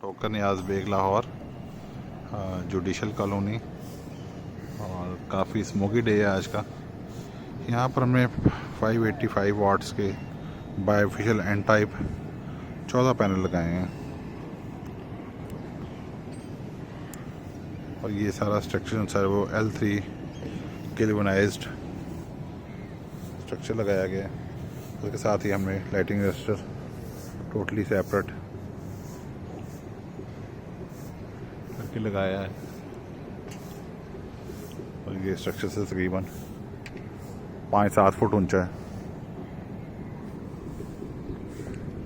टोकर नियाज bag Lahore judicial colony. और काफ़ी smoky day है आज का। यहाँ पर हमने 585 वाट्स के बायोफिशियल एन टाइप 14 पैनल लगाए हैं। और ये सारा स्ट्रक्चर सर वो L3 गैल्वेनाइज्ड स्ट्रक्चर लगाया गया है। उसके साथ ही हमने लाइटिंग रजिस्टर टोटली सेपरेट करके लगाया है। और ये स्ट्रक्चर से तकरीबन 5-7 फुट ऊंचा है।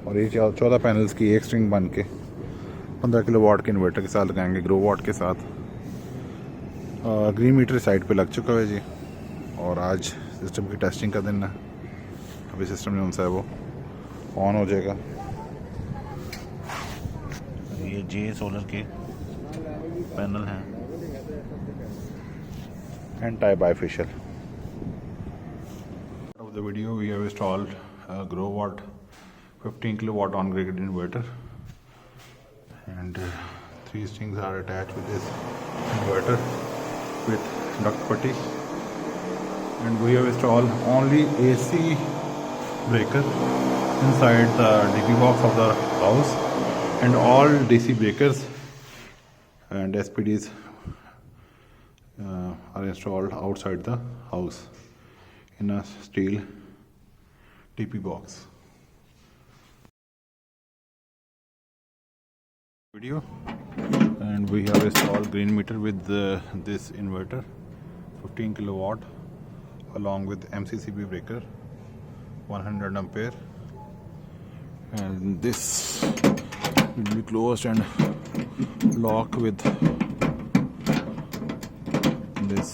और ये 14 पैनल्स की एक स्ट्रिंग बन के 15 किलोवाट के इन्वर्टर के साथ लगाएंगे, ग्रोवाट के साथ। ग्रीन मीटर साइड पे लग चुका है जी। और आज सिस्टम की टेस्टिंग का दिन है। अभी सिस्टम जो है वो ऑन हो जाएगा। ये जे सोलर के पैनल हैं and type bificial. Of the video we have installed a Growatt 15 kilowatt on-grid inverter, and 3 strings are attached with this inverter with duct putty, and we have installed only AC breaker inside the DP box of the house, and all DC breakers and SPDs are installed outside the house in a steel DP box. Video, and we have installed green meter with this inverter 15 kilowatt along with MCCB breaker 100 ampere, and this will be closed and locked with this